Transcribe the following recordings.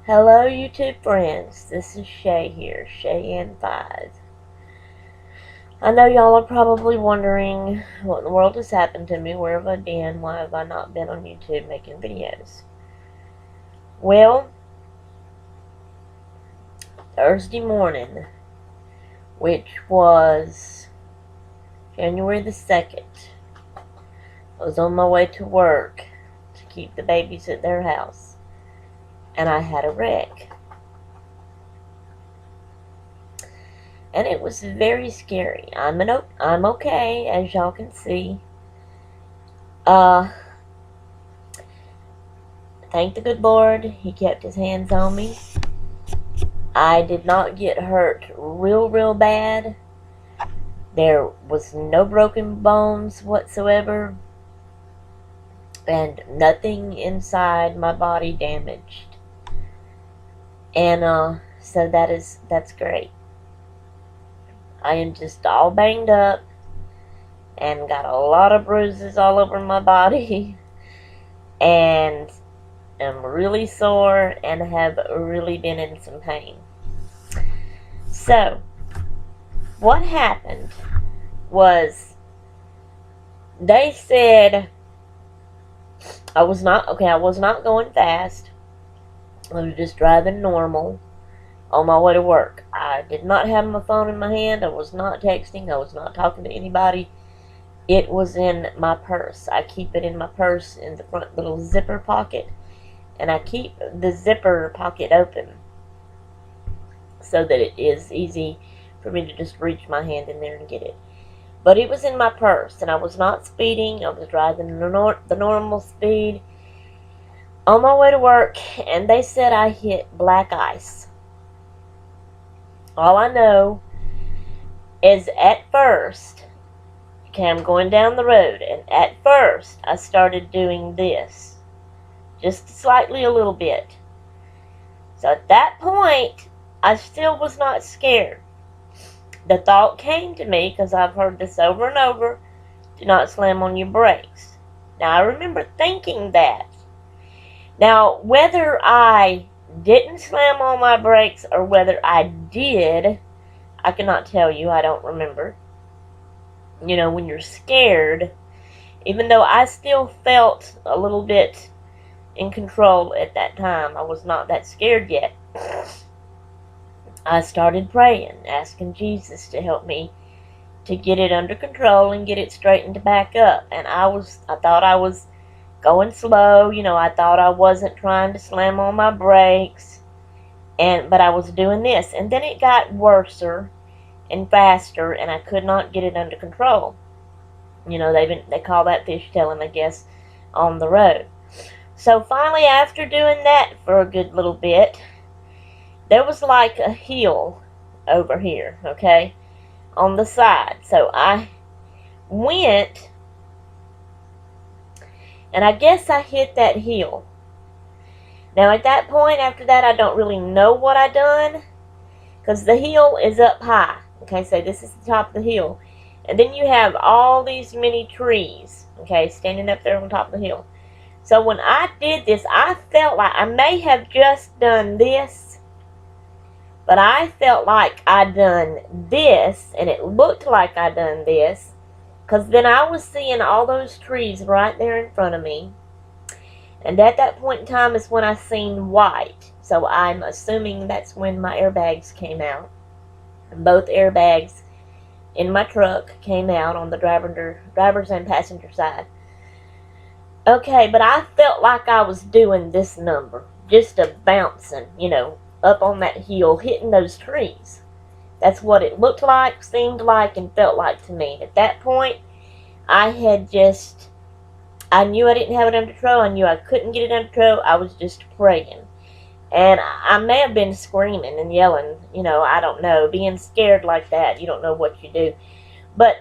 Hello, YouTube friends. This is Shay here, Shay and 5. I know y'all are probably wondering what in the world has happened to me. Where have I been? Why have I not been on YouTube making videos? Well, Thursday morning, which was January the 2nd, I was on my way to work to keep the babies at their house, and I had a wreck. And it was very scary. I'm okay, as y'all can see. Thank the good Lord, He kept His hands on me. I did not get hurt real bad. There was no broken bones whatsoever, and nothing inside my body damaged. And so that's great. I am just all banged up and got a lot of bruises all over my body and am really sore and have really been in some pain. So, what happened was they said I was not going fast. I was just driving normal on my way to work. I did not have my phone in my hand. I was not texting. I was not talking to anybody. It was in my purse. I keep it in my purse in the front little zipper pocket. And I keep the zipper pocket open so that it is easy for me to just reach my hand in there and get it. But it was in my purse, and I was not speeding. I was driving the normal speed on my way to work, and they said I hit black ice. All I know is at first, okay, I'm going down the road, and at first I started doing this. Just slightly a little bit. So at that point, I still was not scared. The thought came to me, because I've heard this over and over, do not slam on your brakes. Now I remember thinking that. Now whether I didn't slam on my brakes or whether I did, I cannot tell you. I don't remember. You know, when you're scared, even though I still felt a little bit in control at that time, I was not that scared yet. I started praying, asking Jesus to help me to get it under control and get it straightened back up. And I thought I was going slow, I thought I wasn't trying to slam on my brakes, but I was doing this, and then it got worser and faster, and I could not get it under control. They call that fishtailing, I guess, on the road. So finally, after doing that for a good little bit, there was like a hill over here, okay, on the side. So I went, and I guess I hit that hill. Now at that point, after that, I don't really know what I done, because the hill is up high. Okay, so this is the top of the hill. And then you have all these many trees, okay, standing up there on top of the hill. So when I did this, I felt like I may have just done this, but I felt like I done this, and it looked like I done this, because then I was seeing all those trees right there in front of me. And at that point in time is when I seen white. So I'm assuming that's when my airbags came out. And both airbags in my truck came out on the driver's and passenger side. Okay, but I felt like I was doing this number. Just a bouncing, up on that hill, hitting those trees. That's what it looked like, seemed like, and felt like to me. At that point, I knew I didn't have it under control. I knew I couldn't get it under control. I was just praying. And I may have been screaming and yelling, I don't know. Being scared like that, you don't know what you do. But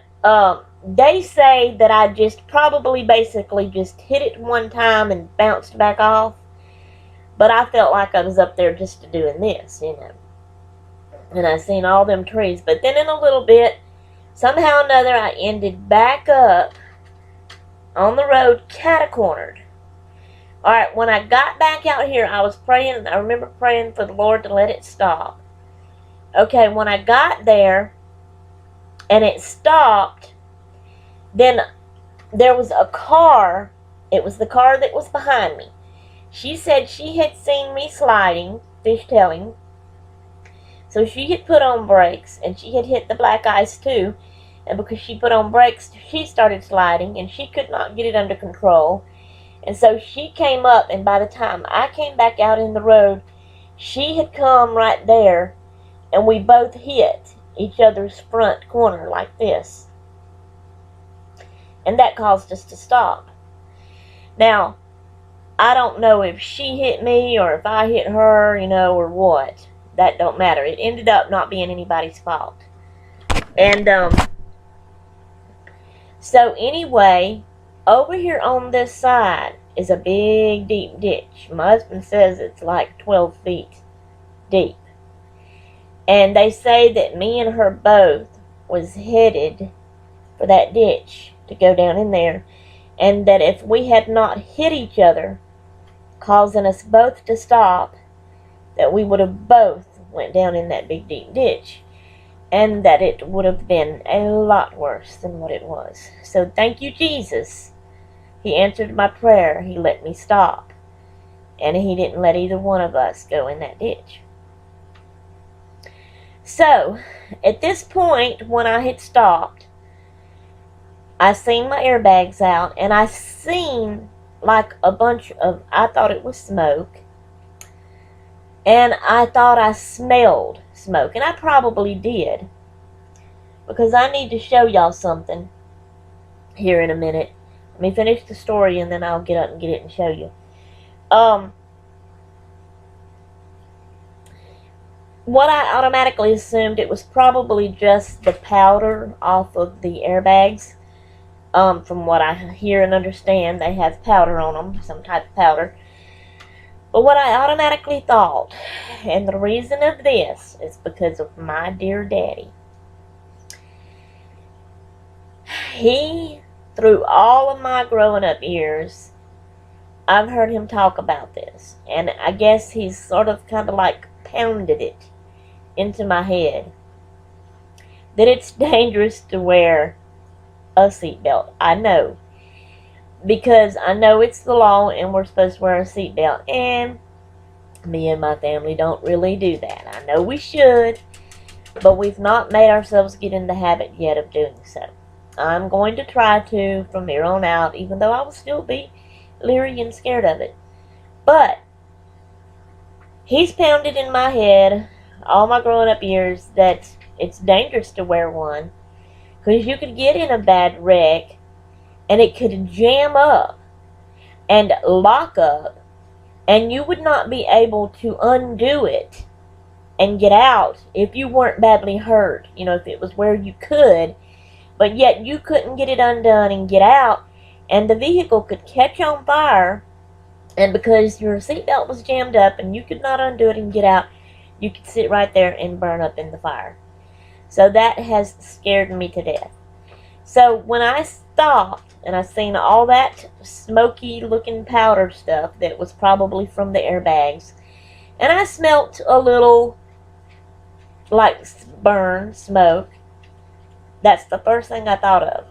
they say that I just probably basically just hit it one time and bounced back off. But I felt like I was up there just doing this, And I seen all them trees. But then in a little bit, somehow or another, I ended back up on the road, catacornered, Alright, when I got back out here, I was praying. I remember praying for the Lord to let it stop. Okay, when I got there and it stopped, then there was a car. It was the car that was behind me. She said she had seen me sliding, fishtailing. So she had put on brakes, and she had hit the black ice too. And because she put on brakes, she started sliding, and she could not get it under control. And so she came up, and by the time I came back out in the road, she had come right there, and we both hit each other's front corner like this. And that caused us to stop. Now, I don't know if she hit me or if I hit her, or what. That don't matter. It ended up not being anybody's fault. And, so anyway, over here on this side is a big, deep ditch. My husband says it's like 12 feet deep. And they say that me and her both was headed for that ditch to go down in there. And that if we had not hit each other, causing us both to stop, that we would have both went down in that big, deep ditch. And that it would have been a lot worse than what it was. So thank you, Jesus. He answered my prayer. He let me stop. And he didn't let either one of us go in that ditch. So, at this point, when I had stopped, I seen my airbags out, and I seen like a bunch of, I thought it was smoke, and I thought I smelled smoke, and I probably did, because I need to show y'all something here in a minute. Let me finish the story, and then I'll get up and get it and show you. What I automatically assumed, it was probably just the powder off of the airbags. From what I hear and understand, they have powder on them, some type of powder. But what I automatically thought, and the reason of this, is because of my dear daddy. He, through all of my growing up years, I've heard him talk about this. And I guess he's sort of kind of like pounded it into my head that it's dangerous to wear a seatbelt. I know, because I know it's the law and we're supposed to wear a seatbelt, and me and my family don't really do that. I know we should, but we've not made ourselves get in the habit yet of doing so. I'm going to try to from here on out, even though I will still be leery and scared of it. But he's pounded in my head all my growing up years that it's dangerous to wear one, because you could get in a bad wreck and it could jam up and lock up, and you would not be able to undo it and get out if you weren't badly hurt. If it was where you could, but yet you couldn't get it undone and get out, and the vehicle could catch on fire, and because your seatbelt was jammed up and you could not undo it and get out, you could sit right there and burn up in the fire. So that has scared me to death. So when I stopped and I seen all that smoky looking powder stuff that was probably from the airbags, and I smelt a little like burn, smoke, that's the first thing I thought of.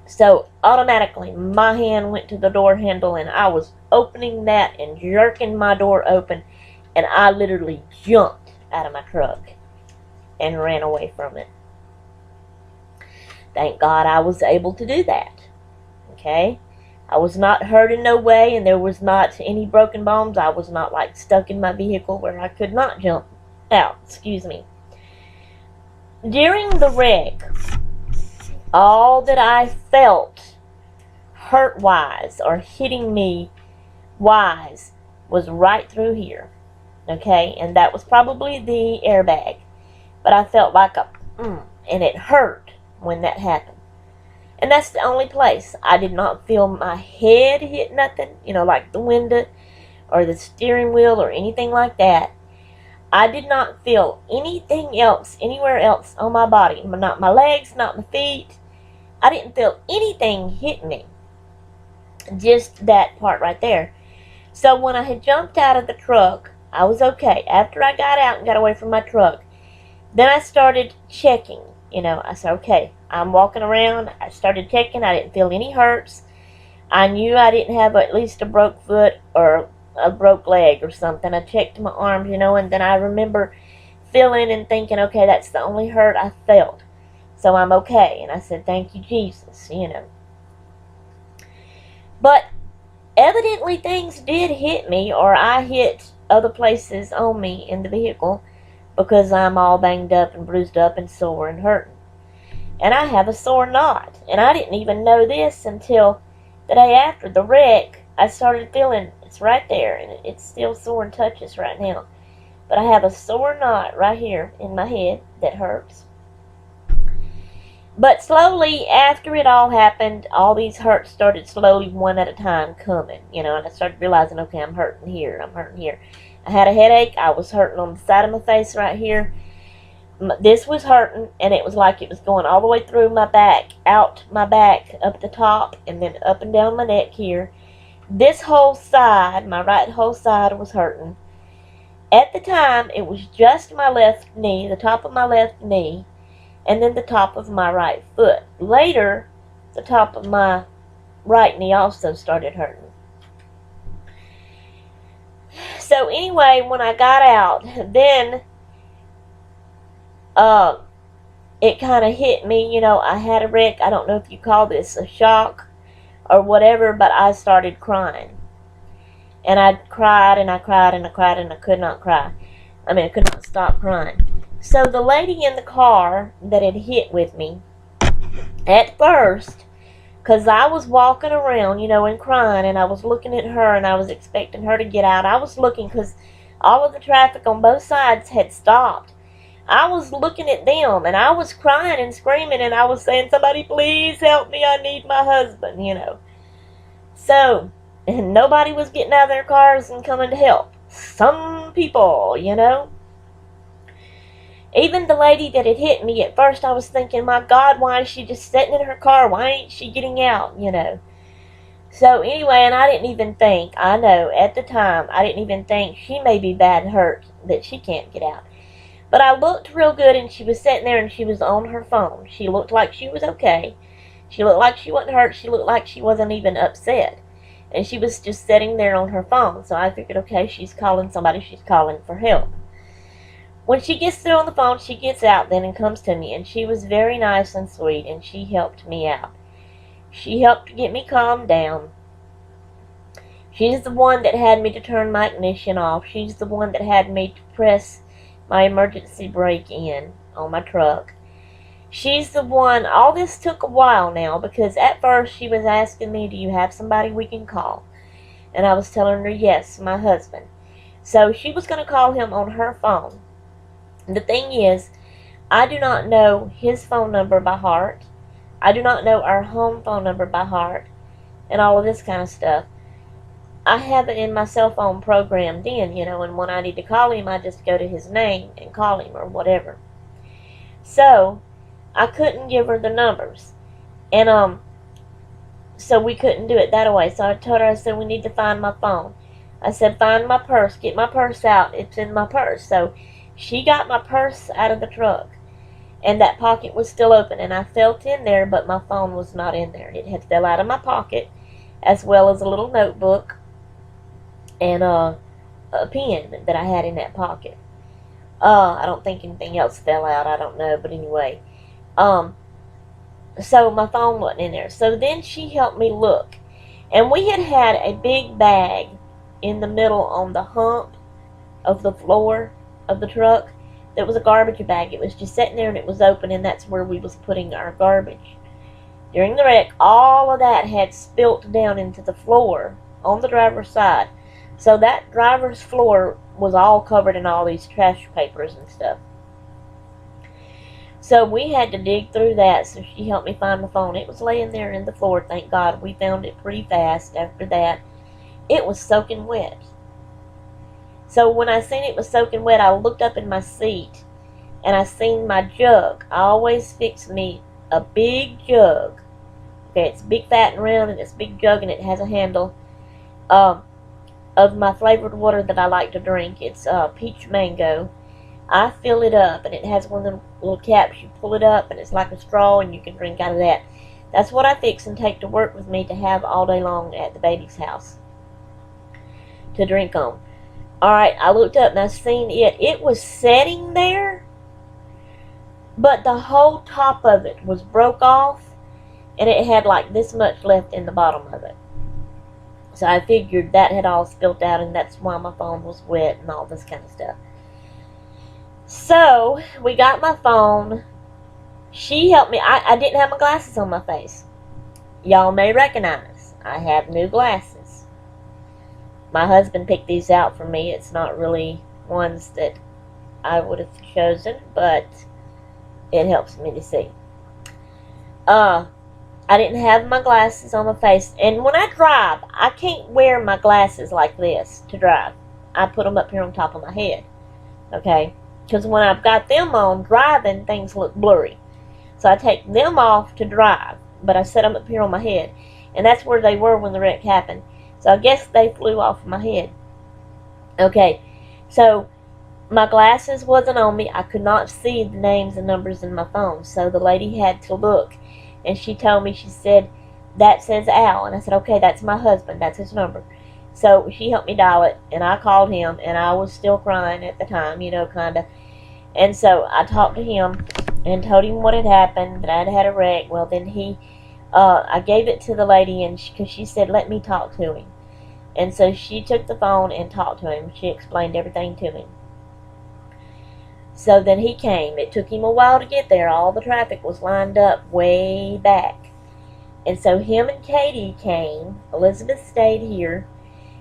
So automatically my hand went to the door handle, and I was opening that and jerking my door open, and I literally jumped out of my truck and ran away from it. Thank God I was able to do that. Okay? I was not hurt in no way, and there was not any broken bones. I was not like stuck in my vehicle where I could not jump out. Excuse me. During the wreck, all that I felt hurt-wise or hitting me wise was right through here. Okay? And that was probably the airbag. But I felt like and it hurt when that happened. And that's the only place. I did not feel my head hit nothing, like the window or the steering wheel or anything like that. I did not feel anything else, anywhere else on my body. Not my legs, not my feet. I didn't feel anything hit me. Just that part right there. So when I had jumped out of the truck, I was okay. After I got out and got away from my truck, then I started checking. I said, okay, I'm walking around. I started checking. I didn't feel any hurts. I knew I didn't have at least a broke foot or a broke leg or something. I checked my arms, and then I remember feeling and thinking, okay, that's the only hurt I felt. So I'm okay. And I said, thank you, Jesus. But evidently things did hit me, or I hit other places on me in the vehicle, because I'm all banged up and bruised up and sore and hurting. And I have a sore knot. And I didn't even know this until the day after the wreck. I started feeling it's right there, and it's still sore and touches right now. But I have a sore knot right here in my head that hurts. But slowly, after it all happened, all these hurts started slowly, one at a time, coming. And I started realizing, okay, I'm hurting here, I'm hurting here. I had a headache. I was hurting on the side of my face right here. This was hurting, and it was like it was going all the way through my back, out my back, up the top, and then up and down my neck here. This whole side, my right whole side, was hurting. At the time, it was just my left knee, the top of my left knee, and then the top of my right foot. Later, the top of my right knee also started hurting. So anyway, when I got out, then it kind of hit me. I had a wreck. I don't know if you call this a shock or whatever, but I started crying. And I cried and I cried and I cried and I could not cry. I could not stop crying. So the lady in the car that had hit with me, at first, because I was walking around, and crying, and I was looking at her, and I was expecting her to get out. I was looking, because all of the traffic on both sides had stopped. I was looking at them, and I was crying and screaming, and I was saying, somebody please help me, I need my husband, So, and nobody was getting out of their cars and coming to help. Some people, Even the lady that had hit me, at first I was thinking, my God, why is she just sitting in her car? Why ain't she getting out, So anyway, and I didn't even think, I know, at the time, I didn't even think she may be bad and hurt, that she can't get out. But I looked real good, and she was sitting there, and she was on her phone. She looked like she was okay. She looked like she wasn't hurt. She looked like she wasn't even upset. And she was just sitting there on her phone. So I figured, okay, she's calling somebody. She's calling for help. When she gets through on the phone, she gets out then and comes to me. And she was very nice and sweet, and she helped me out. She helped get me calmed down. She's the one that had me to turn my ignition off. She's the one that had me to press my emergency brake in on my truck. She's the one. All this took a while now, because at first she was asking me, do you have somebody we can call? And I was telling her, yes, my husband. So she was going to call him on her phone. The thing is, I do not know his phone number by heart. I do not know our home phone number by heart, and all of this kind of stuff. I have it in my cell phone programmed in, and when I need to call him, I just go to his name and call him or whatever. So, I couldn't give her the numbers. And, so we couldn't do it that way. So I told her, I said, we need to find my phone. I said, find my purse. Get my purse out. It's in my purse. So, she got my purse out of the truck. And that pocket was still open. And I felt in there, but my phone was not in there. It had fell out of my pocket, as well as a little notebook and a pen that I had in that pocket. I don't think anything else fell out. I don't know. But anyway. So my phone wasn't in there. So then she helped me look. And we had had a big bag in the middle on the hump of the floor of the truck. That was a garbage bag. It was just sitting there and it was open, and that's where we was putting our garbage. During the wreck, all of that had spilt down into the floor on the driver's side. So that driver's floor was all covered in all these trash papers and stuff. So we had to dig through that, so she helped me find my phone. It was laying there in the floor, thank God. We found it pretty fast after that. It was soaking wet. So when I seen it was soaking wet, I looked up in my seat, and I seen my jug. I always fix me a big jug Okay, it's big, fat, and round, and it's a big jug, and it has a handle. Of my flavored water that I like to drink. It's peach mango. I fill it up, and it has one of them little caps. You pull it up, and it's like a straw, and you can drink out of that. That's what I fix and take to work with me to have all day long at the baby's house to drink on. Alright, I looked up and I seen it. It was sitting there, but the whole top of it was broke off, and it had like this much left in the bottom of it. So I figured that had all spilt out, and that's why my phone was wet and all this kind of stuff. So we got my phone. She helped me. I didn't have my glasses on my face. Y'all may recognize I have new glasses. My husband picked these out for me. It's not really ones that I would have chosen, but it helps me to see. I didn't have my glasses on my face. And when I drive, I can't wear my glasses like this to drive. I put them up here on top of my head. Okay? Because when I've got them on, driving, things look blurry. So I take them off to drive. But I set them up here on my head. And that's where they were when the wreck happened. So I guess they flew off of my head. Okay. So my glasses wasn't on me. I could not see the names and numbers in my phone. So the lady had to look. And she told me, she said, that says Al. And I said, okay, that's my husband. That's his number. So she helped me dial it. And I called him. And I was still crying at the time, you know, kind of. And so I talked to him and told him what had happened, that I'd had a wreck. Well, then I gave it to the lady, and because she said, let me talk to him. And so she took the phone and talked to him. She explained everything to him. So then he came. It took him a while to get there. All the traffic was lined up way back. And so him and Katie came. Elizabeth stayed here.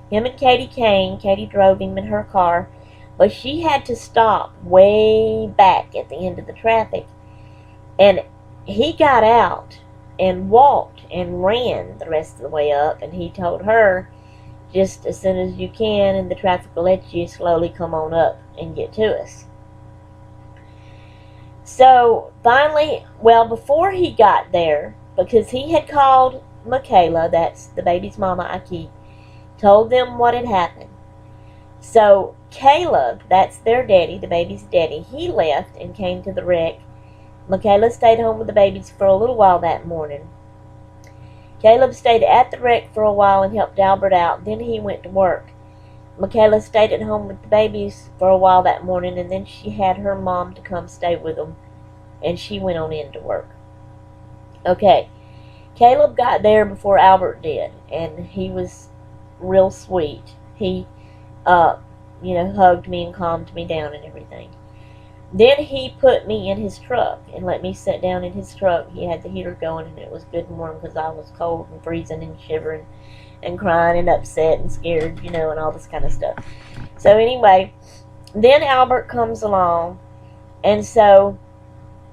Him and Katie came. Katie drove him in her car. But she had to stop way back at the end of the traffic. And he got out and walked and ran the rest of the way up. And he told her, just as soon as you can and the traffic will let you, slowly come on up and get to us. So finally, well, before he got there, because he had called Michaela, that's the baby's mama I keep, told them what had happened. So Caleb, that's their daddy, the baby's daddy, he left and came to the wreck. Michaela stayed home with the babies for a little while that morning. Caleb stayed at the wreck for a while and helped Albert out. Then he went to work. Michaela stayed at home with the babies for a while that morning, and then she had her mom to come stay with them, and she went on in to work. Okay, Caleb got there before Albert did, and he was real sweet. He, hugged me and calmed me down and everything. Then he put me in his truck and let me sit down in his truck. He had the heater going, and it was good and warm because I was cold and freezing and shivering and crying and upset and scared, and all this kind of stuff. So anyway, then Albert comes along, and so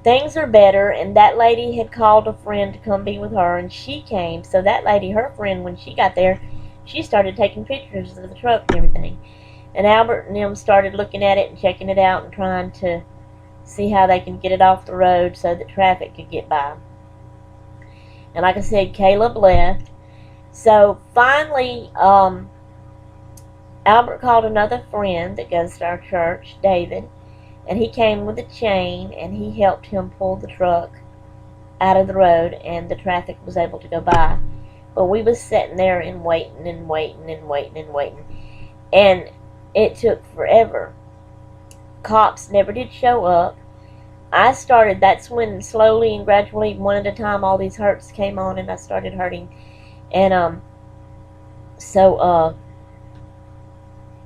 things are better, and that lady had called a friend to come be with her, and she came. So that lady, her friend, when she got there, she started taking pictures of the truck and everything. And Albert and them started looking at it and checking it out and trying to see how they can get it off the road so that traffic could get by. And like I said, Caleb left. So finally, Albert called another friend that goes to our church, David, and he came with a chain, and he helped him pull the truck out of the road, and the traffic was able to go by. But we was sitting there and waiting and waiting and waiting and waiting, and it took forever. Cops never did show up. That's when slowly and gradually, one at a time, all these hurts came on, and I started hurting. And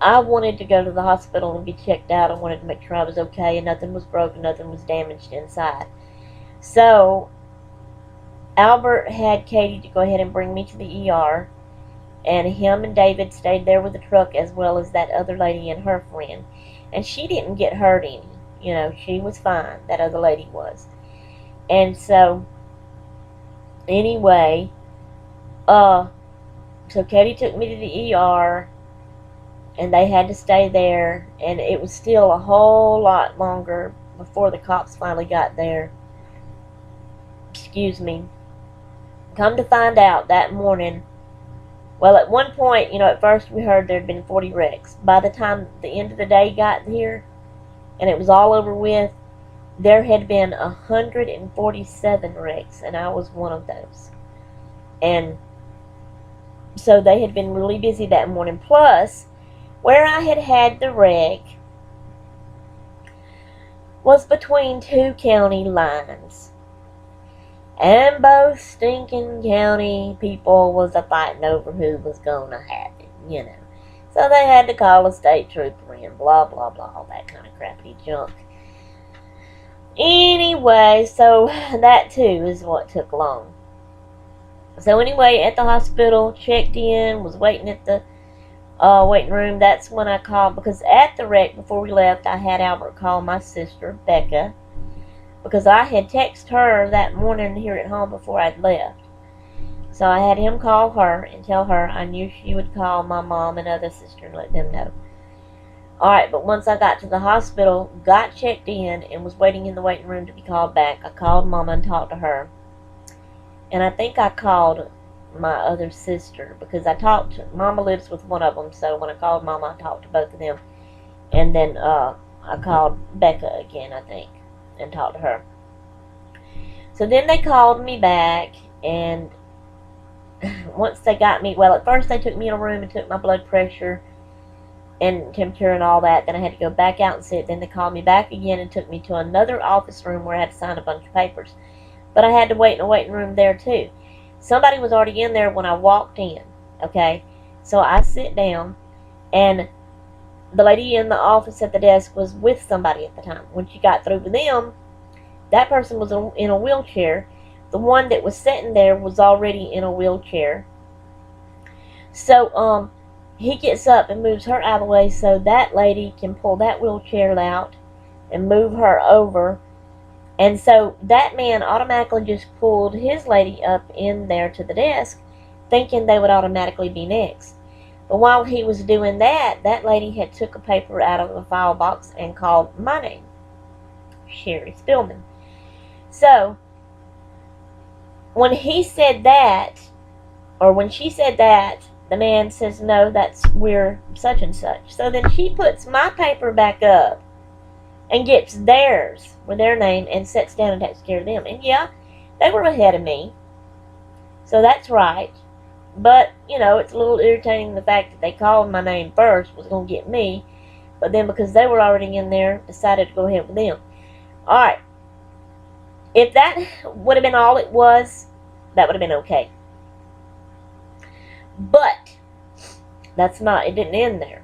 I wanted to go to the hospital and be checked out. I wanted to make sure I was okay and nothing was broken, nothing was damaged inside. So Albert had Katie to go ahead and bring me to the ER, and him and David stayed there with the truck, as well as that other lady and her friend. And she didn't get hurt any. She was fine. That other lady was. And so anyway, so Katie took me to the ER, and they had to stay there, and it was still a whole lot longer before the cops finally got there. Excuse me. Come to find out that morning, well, at one point, at first we heard there had been 40 wrecks. By the time the end of the day got here and it was all over with, there had been 147 wrecks, and I was one of those. And so they had been really busy that morning. Plus, where I had had the wreck was between two county lines. And both stinking county people was a-fighting over who was gonna have it, So they had to call a state trooper in, blah, blah, blah, all that kind of crappy junk. Anyway, so that too is what took long. So anyway, at the hospital, checked in, was waiting at the waiting room. That's when I called, because at the wreck, before we left, I had Albert call my sister, Becca, because I had texted her that morning here at home before I'd left. So I had him call her and tell her I knew she would call my mom and other sister and let them know. Alright, but once I got to the hospital, got checked in, and was waiting in the waiting room to be called back, I called Mama and talked to her. And I think I called my other sister, because Mama lives with one of them, so when I called Mama, I talked to both of them. And then I called Becca again, I think, and talked to her. So then they called me back, and once they got me, well, at first they took me in a room and took my blood pressure and temperature and all that. Then I had to go back out and sit. Then they called me back again and took me to another office room where I had to sign a bunch of papers. But I had to wait in a waiting room there too. Somebody was already in there when I walked in, okay? So I sit down, and the lady in the office at the desk was with somebody at the time. When she got through with them, that person was in a wheelchair. The one that was sitting there was already in a wheelchair. So, he gets up and moves her out of the way so that lady can pull that wheelchair out and move her over. And so that man automatically just pulled his lady up in there to the desk, thinking they would automatically be next. But while he was doing that, that lady had took a paper out of the file box and called my name, Sherry Spillman. So when he said that, or when she said that, the man says, no, we're such and such. So then she puts my paper back up and gets theirs with their name and sits down and takes care of them. And yeah, they were ahead of me. So that's right. But, it's a little irritating the fact that they called my name first was going to get me. But then because they were already in there, decided to go ahead with them. Alright. If that would have been all it was, that would have been okay. But that's not, it didn't end there.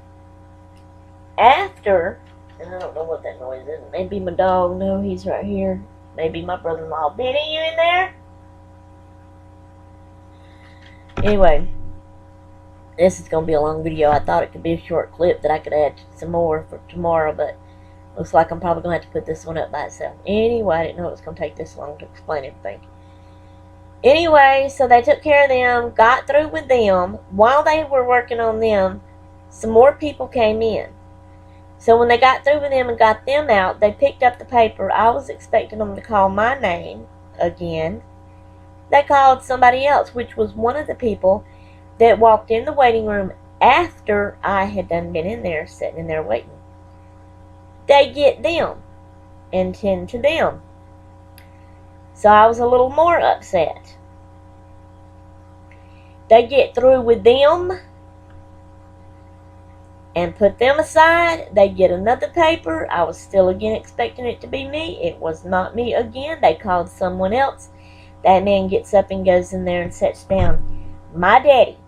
After, and I don't know what that noise is. Maybe my dog. No, he's right here. Maybe my brother-in-law. Benny, you in there? Anyway, this is going to be a long video. I thought it could be a short clip that I could add some more for tomorrow, but looks like I'm probably going to have to put this one up by itself. Anyway, I didn't know it was going to take this long to explain everything. Anyway, so they took care of them, got through with them. While they were working on them, some more people came in. So when they got through with them and got them out, they picked up the paper. I was expecting them to call my name again. They called somebody else, which was one of the people that walked in the waiting room after I had done been in there, sitting in there waiting. They get them and tend to them. So I was a little more upset. They get through with them and put them aside. They get another paper. I was still again expecting it to be me. It was not me again. They called someone else. That man gets up and goes in there and sits down. My daddy,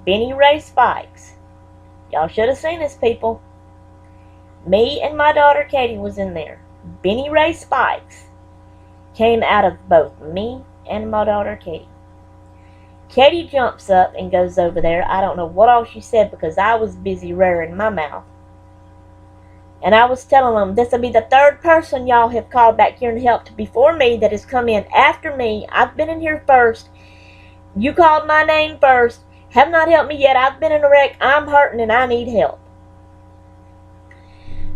Benny Ray Spikes. Y'all should have seen this, people. Me and my daughter Katie was in there. Benny Ray Spikes came out of both me and my daughter Katie. Katie jumps up and goes over there. I don't know what all she said because I was busy rearing my mouth. And I was telling them, this will be the third person y'all have called back here and helped before me that has come in after me. I've been in here first. You called my name first. Have not helped me yet. I've been in a wreck. I'm hurting and I need help.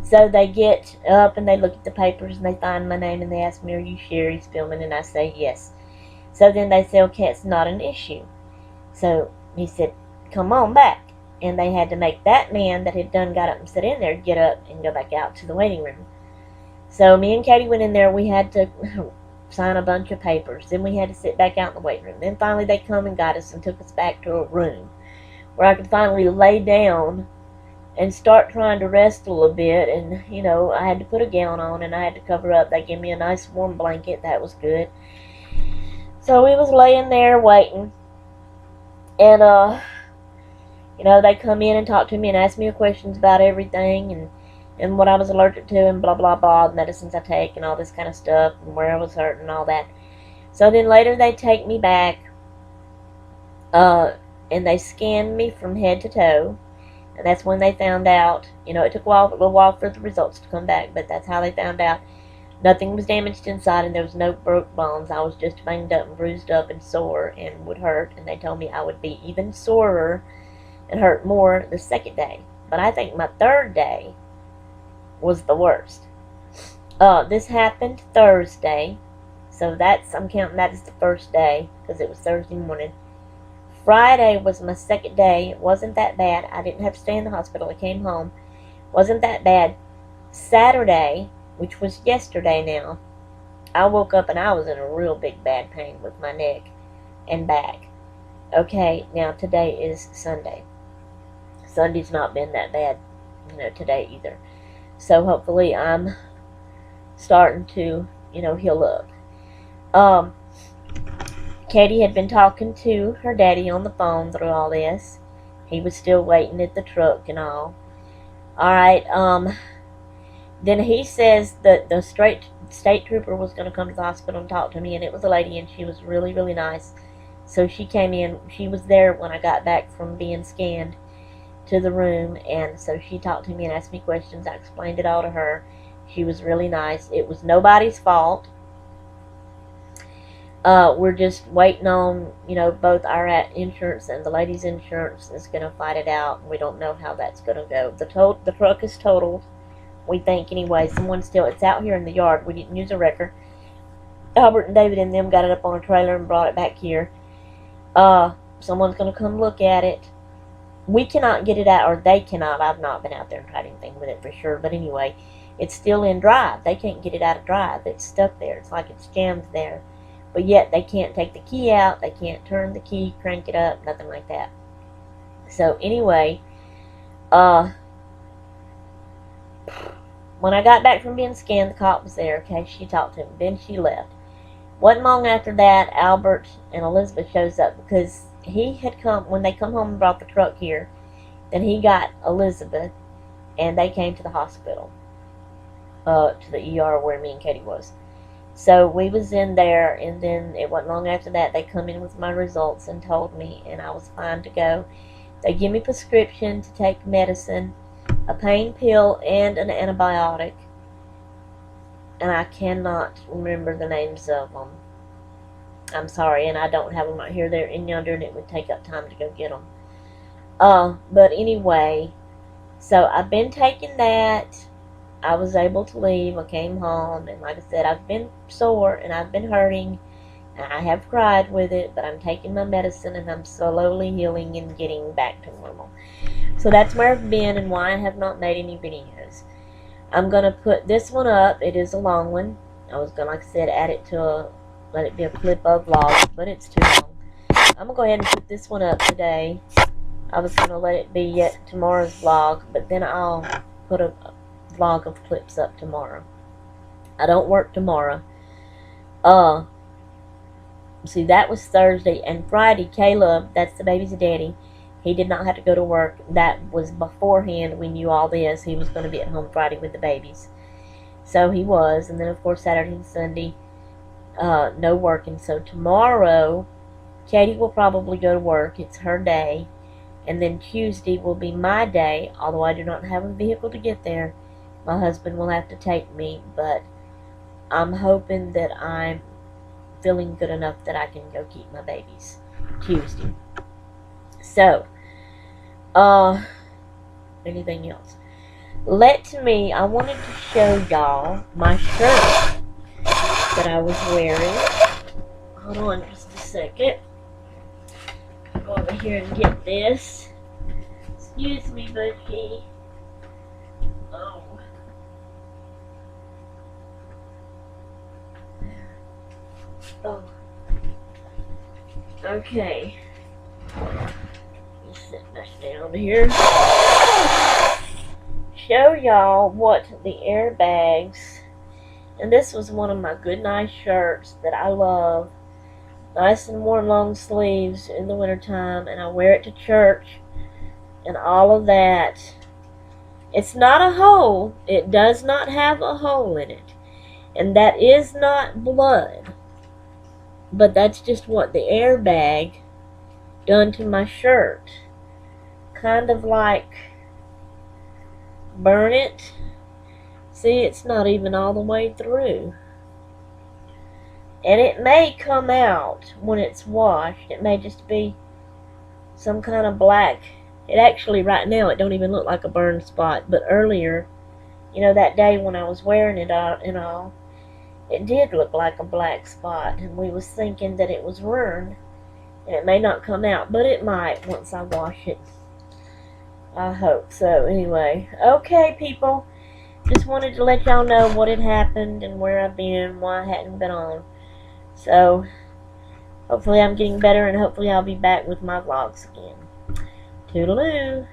So they get up and they look at the papers and they find my name and they ask me, are you Sherry Spillman? And I say yes. So then they said, okay, it's not an issue. So he said, come on back. And they had to make that man that had done got up and sit in there get up and go back out to the waiting room. So me and Katie went in there. We had to sign a bunch of papers. Then we had to sit back out in the waiting room. Then finally they come and got us and took us back to a room where I could finally lay down and start trying to rest a little bit. And, you know, I had to put a gown on and I had to cover up. They gave me a nice warm blanket. That was good. So we was laying there waiting. And, you know, they come in and talk to me and ask me questions about everything and what I was allergic to and blah, blah, blah, the medicines I take and all this kind of stuff and where I was hurt and all that. So then later they take me back and they scanned me from head to toe. And that's when they found out, you know, it took a little while for the results to come back, but that's how they found out. Nothing was damaged inside and there was no broke bones. I was just banged up and bruised up and sore and would hurt. And they told me I would be even sorer and hurt more the second day. But I think my third day was the worst. This happened Thursday. So I'm counting that as the first day because it was Thursday morning. Friday was my second day. It wasn't that bad. I didn't have to stay in the hospital. I came home. Wasn't that bad. Saturday, which was yesterday now, I woke up and I was in a real big bad pain with my neck and back. Okay, now today is Sunday. Sunday's not been that bad, you know, today either. So hopefully I'm starting to, you know, heal up. Katie had been talking to her daddy on the phone through all this. He was still waiting at the truck and all. Alright, then he says that the state trooper was going to come to the hospital and talk to me, and it was a lady, and she was really, really nice. So she came in. She was there when I got back from being scanned to the room, and so she talked to me and asked me questions. I explained it all to her. She was really nice. It was nobody's fault. We're just waiting on, you know, both our insurance and the lady's insurance is going to fight it out. We don't know how that's going to go. The truck is totaled, we think anyway. It's out here in the yard. We didn't use a wrecker. Albert and David and them got it up on a trailer and brought it back here. Someone's going to come look at it. We cannot get it out, or they cannot. I've not been out there and tried anything with it for sure. But anyway, it's still in drive. They can't get it out of drive. It's stuck there. It's like it's jammed there. But yet they can't take the key out. They can't turn the key, crank it up, nothing like that. So anyway, when I got back from being scanned, the cop was there. Okay, she talked to him. Then she left. Wasn't long after that, Albert and Elizabeth shows up because he had come, when they come home and brought the truck here, then he got Elizabeth and they came to the hospital, to the ER where me and Katie was. So we was in there, and then it wasn't long after that they come in with my results and told me, and I was fine to go. They give me prescription to take medicine, a pain pill, and an antibiotic. And I cannot remember the names of them. I'm sorry, and I don't have them right here. They're in yonder, and it would take up time to go get them. But anyway, so I've been taking that. I was able to leave. I came home, and like I said, I've been sore, and I've been hurting, and I have cried with it, but I'm taking my medicine, and I'm slowly healing and getting back to normal. So that's where I've been and why I have not made any videos. I'm going to put this one up. It is a long one. I was going to, like I said, add it to let it be a clip of vlog, but it's too long. I'm going to go ahead and put this one up today. I was going to let it be yet tomorrow's vlog, but then I'll put a vlog of clips up tomorrow. I don't work tomorrow. See, that was Thursday, and Friday, Caleb, that's the baby's daddy, he did not have to go to work. That was beforehand. We knew all this. He was going to be at home Friday with the babies. So he was, and then of course Saturday and Sunday, no working. So tomorrow, Katie will probably go to work. It's her day. And then Tuesday will be my day, although I do not have a vehicle to get there. My husband will have to take me, but I'm hoping that I'm feeling good enough that I can go keep my babies Tuesday. So, anything else? I wanted to show y'all my shirt that I was wearing. Hold on just second. Go over here and get this. Excuse me, Bookie. Oh. Oh. Okay. Just sit back down here. Show y'all what the airbags, and this was one of my good nice shirts that I love. Nice and warm long sleeves in the wintertime, and I wear it to church and all of that. It's not a hole. It does not have a hole in it. And that is not blood. But that's just what the airbag done to my shirt. Kind of like burn it. See, it's not even all the way through. And it may come out when it's washed. It may just be some kind of black. It actually, right now, it don't even look like a burn spot. But earlier, you know, that day when I was wearing it and all, it did look like a black spot. And we was thinking that it was burned. And it may not come out, but it might once I wash it. I hope so. Anyway, okay, people. Just wanted to let y'all know what had happened and where I've been, why I hadn't been on. So, hopefully I'm getting better, and hopefully I'll be back with my vlogs again. Toodaloo!